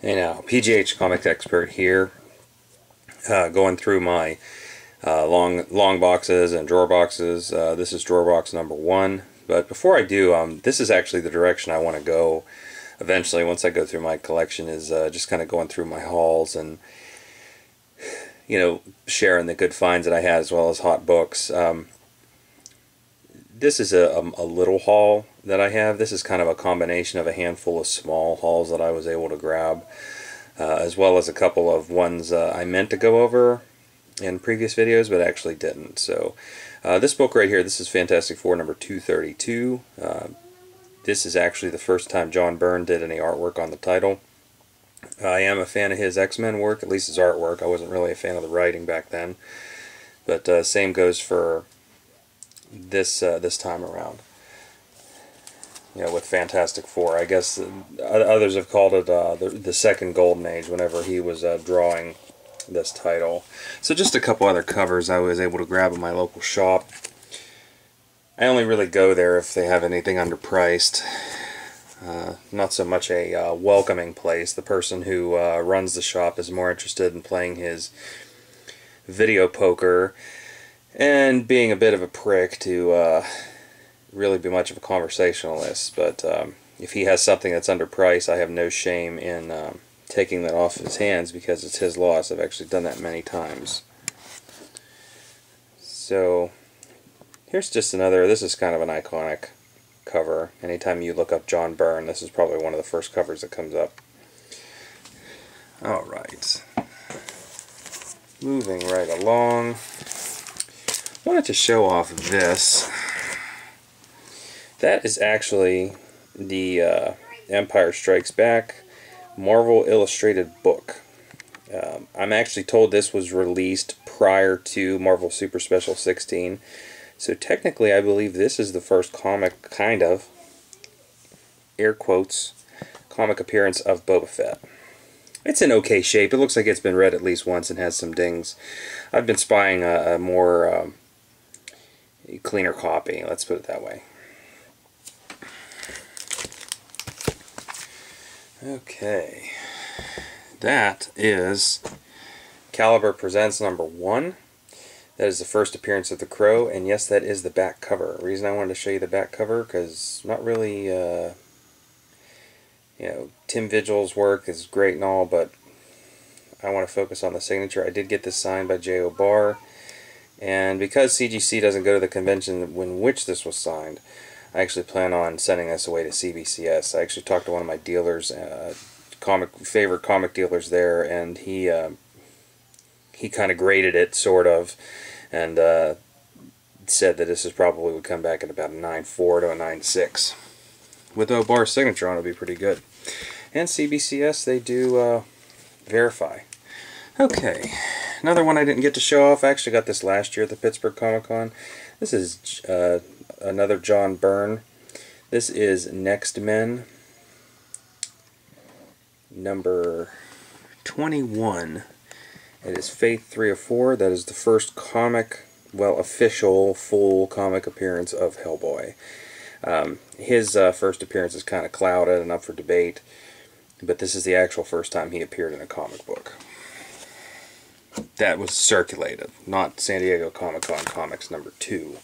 Hey now, PGH Comic Expert here, going through my long boxes and drawer boxes. This is drawer box number 1. But before I do, this is actually the direction I want to go eventually once I go through my collection, is just kind of going through my hauls and, you know, sharing the good finds that I had as well as hot books. This is a little haul that I have. This is kind of a combination of a handful of small hauls that I was able to grab, as well as a couple of ones I meant to go over in previous videos but actually didn't. So this book right here, this is Fantastic Four number 232. This is actually the first time John Byrne did any artwork on the title. I am a fan of his X-Men work, at least his artwork. I wasn't really a fan of the writing back then. But same goes for this time around. You know, with Fantastic Four. I guess others have called it the second golden age whenever he was drawing this title. So just a couple other covers I was able to grab at my local shop. I only really go there if they have anything underpriced. Not so much a welcoming place. The person who runs the shop is more interested in playing his video poker and being a bit of a prick to really be much of a conversationalist. But if he has something that's underpriced, I have no shame in taking that off his hands because it's his loss. I've actually done that many times. So here's just another, this is kind of an iconic cover. Anytime you look up John Byrne, this is probably one of the first covers that comes up. Alright. Moving right along. I wanted to show off this. That is actually the Empire Strikes Back Marvel Illustrated book. I'm actually told this was released prior to Marvel Super Special 16. So technically I believe this is the first comic, kind of, air quotes, comic appearance of Boba Fett. It's in okay shape. It looks like it's been read at least once and has some dings. I've been spying a more cleaner copy, let's put it that way. Okay, that is Caliber Presents number 1. That is the first appearance of the Crow, and yes, that is the back cover. The reason I wanted to show you the back cover, because not really, you know, Tim Vigil's work is great and all, but I want to focus on the signature. I did get this signed by J.O. Barr, and because CGC doesn't go to the convention in which this was signed, I actually plan on sending this away to CBCS. I actually talked to one of my dealers, favorite comic dealers there, and he kind of graded it, sort of, and said that this is probably would come back at about a 9.4 to a 9.6. With O'Barr's signature on, it'll be pretty good. And CBCS, they do verify. Okay, another one I didn't get to show off. I actually got this last year at the Pittsburgh Comic Con. This is another John Byrne. This is Next Men, number 21. It is Faith 3 of 4. That is the first comic, well, official, full comic appearance of Hellboy. His first appearance is kind of clouded and up for debate, but this is the actual first time he appeared in a comic book. That was circulated, not San Diego Comic-Con Comics number 2.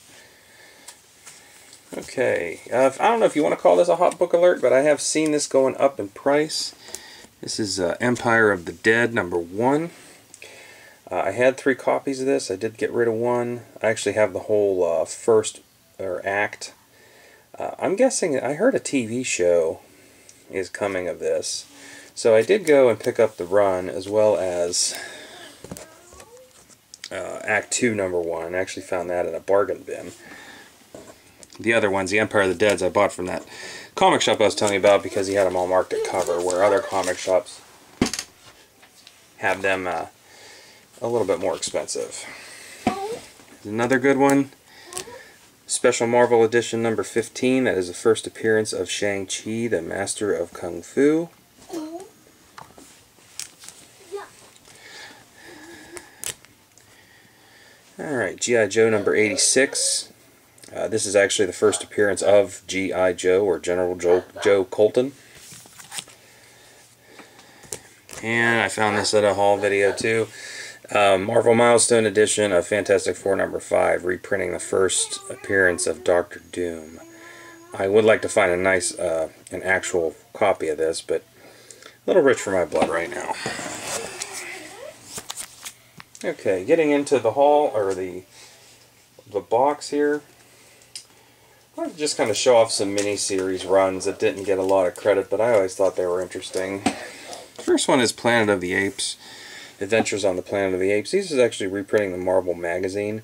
Okay, I don't know if you want to call this a hot book alert, but I have seen this going up in price. This is Empire of the Dead number 1. I had 3 copies of this. I did get rid of one. I actually have the whole first act. I'm guessing, I heard a TV show is coming of this. So I did go and pick up the run as well as Act 2 number 1. I actually found that in a bargain bin. The other ones, the Empire of the Deads, I bought from that comic shop I was telling you about because he had them all marked at cover, where other comic shops have them a little bit more expensive. Another good one, Special Marvel Edition number 15. That is the first appearance of Shang-Chi, the Master of Kung Fu. Alright, G.I. Joe number 86. This is actually the first appearance of G.I. Joe, or General Joe Colton. And I found this at a haul video too. Marvel Milestone Edition of Fantastic Four #5, reprinting the first appearance of Doctor Doom. I would like to find a nice, an actual copy of this, but a little rich for my blood right now. Okay, getting into the haul, or the box here. I wanted to just kind of show off some mini-series runs that didn't get a lot of credit, but I always thought they were interesting. The first one is Planet of the Apes. Adventures on the Planet of the Apes. This is actually reprinting the Marvel magazine.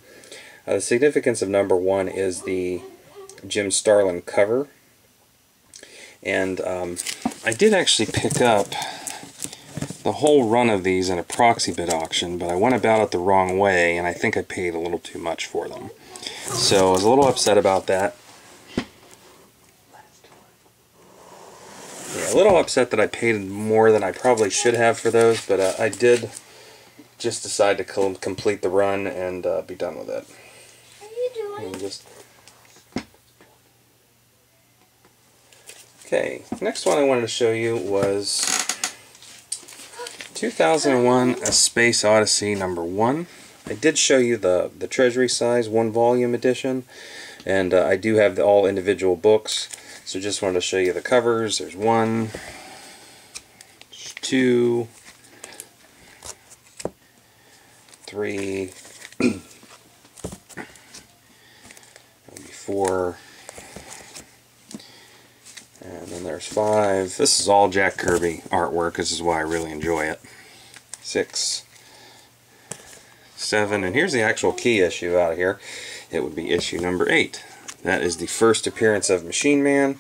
The significance of #1 is the Jim Starlin cover. And I did actually pick up the whole run of these in a proxy bid auction, but I went about it the wrong way, and I think I paid a little too much for them. So I was a little upset about that. Yeah, a little upset that I paid more than I probably should have for those, but I did just decide to complete the run and be done with it. What are you doing? And just... Okay, next one I wanted to show you was 2001 A Space Odyssey #1. I did show you the treasury size 1-volume edition, and I do have all individual books, so just wanted to show you the covers. There's 1, 2, 3, 4, and then there's 5. This is all Jack Kirby artwork. This is why I really enjoy it. 6, 7, and here's the actual key issue out of here. It would be issue #8. That is the first appearance of Machine Man.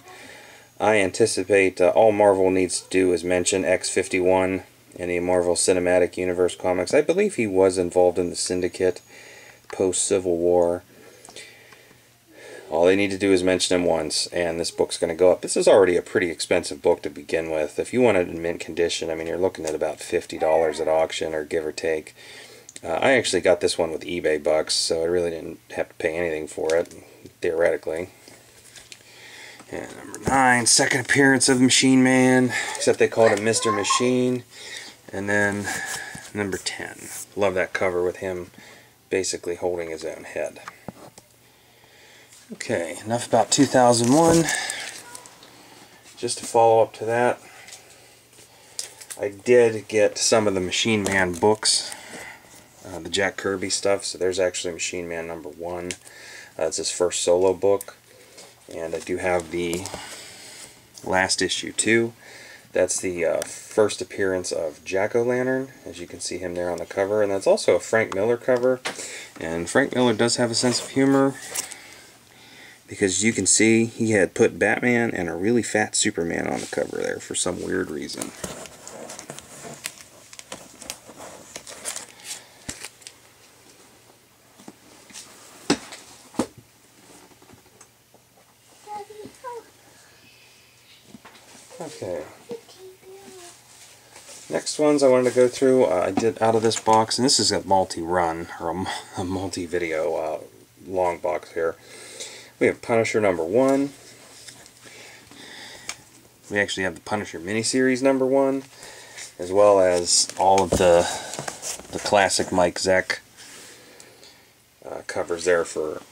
I anticipate all Marvel needs to do is mention X-51 in the Marvel Cinematic Universe comics. I believe he was involved in the Syndicate post-Civil War. All they need to do is mention him once, and this book's going to go up. This is already a pretty expensive book to begin with. If you want it in mint condition, I mean, you're looking at about $50 at auction, or give or take. I actually got this one with eBay bucks, so I really didn't have to pay anything for it, theoretically. And #9, second appearance of Machine Man, except they called him Mr. Machine. And then #10. Love that cover with him basically holding his own head. Okay, enough about 2001. Just to follow up to that, I did get some of the Machine Man books, the Jack Kirby stuff. So there's actually Machine Man #1. It's his first solo book. And I do have the last issue too. That's the first appearance of Jack-O-Lantern, as you can see him there on the cover. And that's also a Frank Miller cover. And Frank Miller does have a sense of humor, because you can see he had put Batman and a really fat Superman on the cover there for some weird reason. Okay. Next ones I wanted to go through, I did out of this box, and this is a multi-run, or a multi-video long box here. We have Punisher #1. We actually have the Punisher miniseries #1, as well as all of the classic Mike Zeck covers there for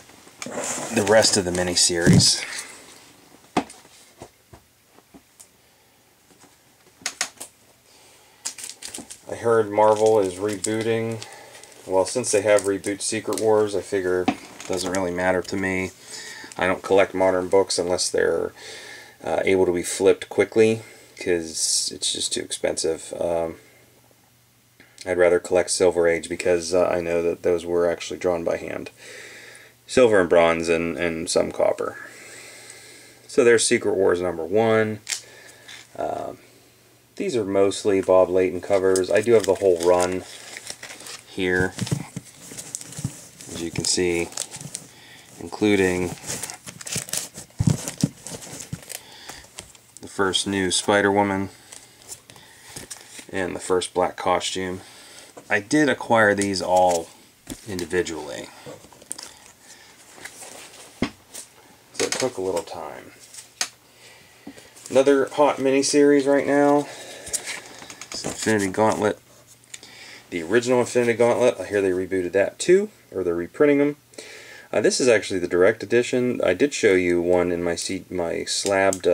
the rest of the miniseries. I heard Marvel is rebooting. Well, since they have rebooted Secret Wars, I figure it doesn't really matter to me. I don't collect modern books unless they're able to be flipped quickly, because it's just too expensive. I'd rather collect Silver Age, because I know that those were actually drawn by hand. Silver and bronze and some copper. So there's Secret Wars #1. These are mostly Bob Layton covers. I do have the whole run here, as you can see, including the first new Spider-Woman and the first black costume. I did acquire these all individually, so it took a little time. Another hot miniseries right now. This Infinity Gauntlet. The original Infinity Gauntlet, I hear they rebooted that too, or they're reprinting them. This is actually the direct edition. I did show you one in my slabbed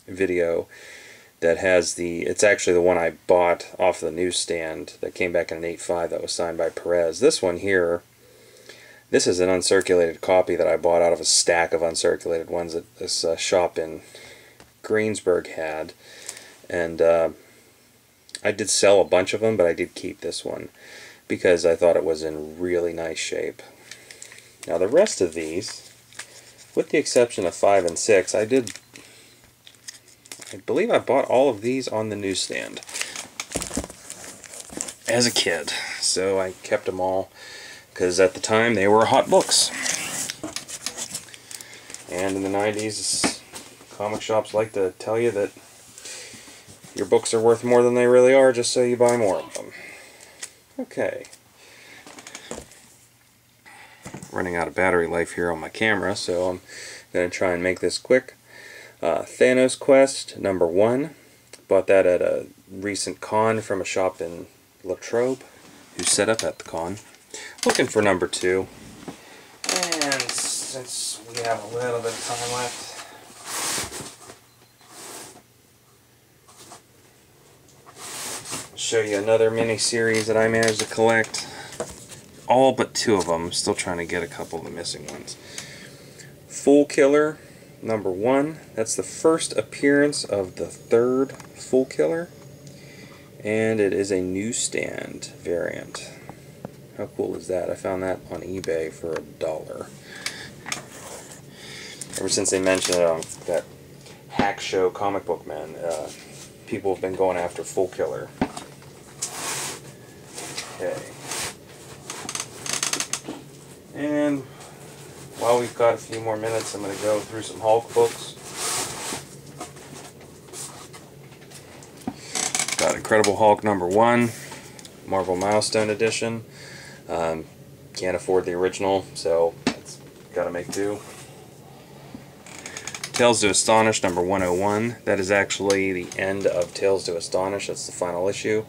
video that has it's actually the one I bought off the newsstand that came back in an 8.5 that was signed by Perez. This one here, this is an uncirculated copy that I bought out of a stack of uncirculated ones that this shop in Greensburg had. And I did sell a bunch of them, but I did keep this one because I thought it was in really nice shape. Now the rest of these, with the exception of 5 and 6, I believe I bought all of these on the newsstand as a kid. So I kept them all because at the time they were hot books. And in the 90s, comic shops like to tell you that your books are worth more than they really are just so you buy more of them. Okay. Running out of battery life here on my camera, so I'm going to try and make this quick. Thanos Quest #1. Bought that at a recent con from a shop in Latrobe, who's set up at the con. Looking for #2. And since we have a little bit of time left, I'll show you another mini-series that I managed to collect. All but 2 of them. I'm still trying to get a couple of the missing ones. Foolkiller #1. That's the first appearance of the 3rd Foolkiller. And it is a newsstand variant. How cool is that? I found that on eBay for $1. Ever since they mentioned it on that hack show Comic Book Man, people have been going after Foolkiller. Okay. And while we've got a few more minutes, I'm going to go through some Hulk books. Got Incredible Hulk #1, Marvel Milestone Edition. Can't afford the original, so it's got to make do. Tales to Astonish #101. That is actually the end of Tales to Astonish. That's the final issue.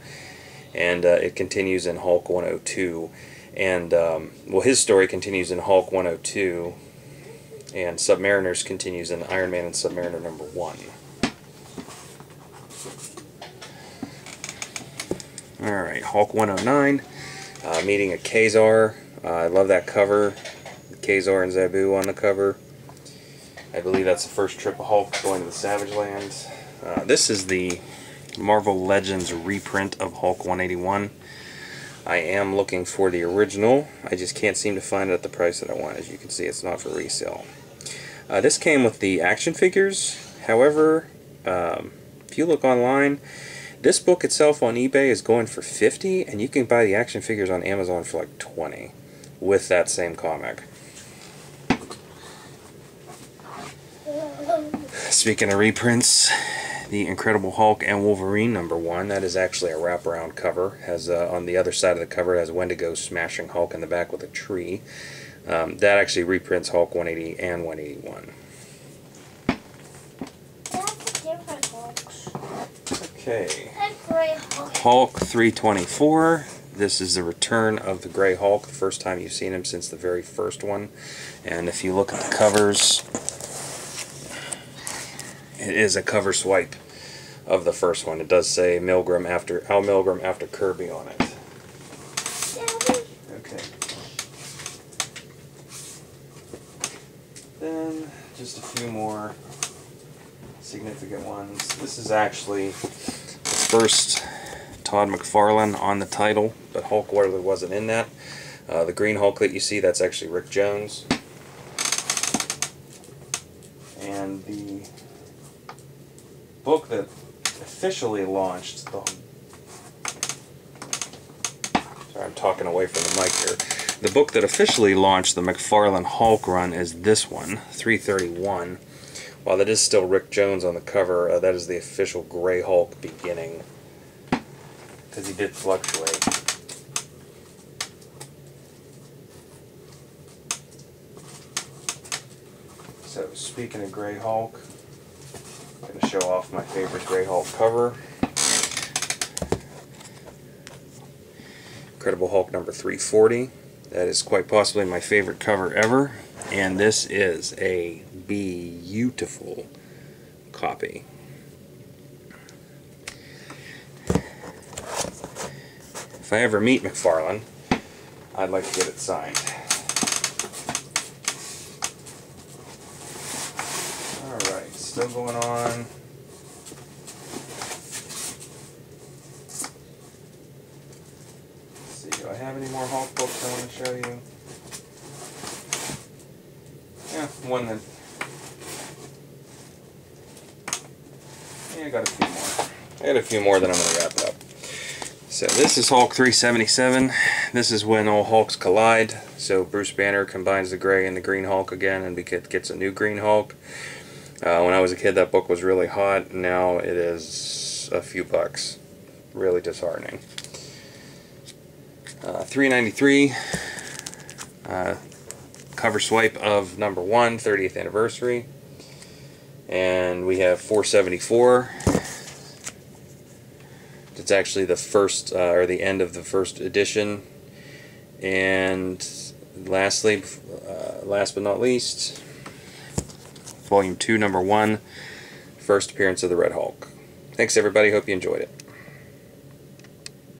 And it continues in Hulk 102. And, well, his story continues in Hulk 102, and Submariners continues in Iron Man and Submariner #1. Alright, Hulk 109, meeting a Kazar. I love that cover. Kazar and Zabu on the cover. I believe that's the first trip of Hulk going to the Savage Lands. This is the Marvel Legends reprint of Hulk 181. I am looking for the original. I just can't seem to find it at the price that I want. As you can see, it's not for resale. This came with the action figures. However, if you look online, this book itself on eBay is going for $50, and you can buy the action figures on Amazon for like $20 with that same comic. Speaking of reprints, the Incredible Hulk and Wolverine #1. That is actually a wraparound cover. Has on the other side of the cover, it has Wendigo smashing Hulk in the back with a tree. That actually reprints Hulk 180 and 181. That's different Hulks. Okay. That's Grey Hulk. Hulk 324. This is the return of the Grey Hulk. The first time you've seen him since the very first one. And if you look at the covers, it is a cover swipe of the first one. It does say Al Milgrom after Kirby on it. Okay. Then just a few more significant ones. This is actually the first Todd McFarlane on the title, but Hulk really wasn't in that. The Green Hulk that you see, that's actually Rick Jones. And the book that officially launched sorry, I'm talking away from the mic here. The book that officially launched the McFarlane Hulk run is this one, 331. While that is still Rick Jones on the cover, that is the official Grey Hulk beginning, because he did fluctuate. So speaking of Grey Hulk, I'm going to show off my favorite Grey Hulk cover. Incredible Hulk number 340. That is quite possibly my favorite cover ever, and this is a beautiful copy. If I ever meet McFarlane, I'd like to get it signed. Alright, still going on. Let's see, do I have any more Hulk books I want to show you? Yeah, one that... Yeah, I got a few more. I got a few more that I'm going to wrap up. So this is Hulk 377. This is when all Hulks collide. So Bruce Banner combines the gray and the green Hulk again and gets a new green Hulk. When I was a kid, that book was really hot. Now it is a few bucks. Really disheartening. 393. Cover swipe of number 1, 30th anniversary. And we have 474. It's actually the first, or the end of the first edition. And lastly, last but not least, Volume 2, Number 1, first appearance of the Red Hulk. Thanks everybody, hope you enjoyed it.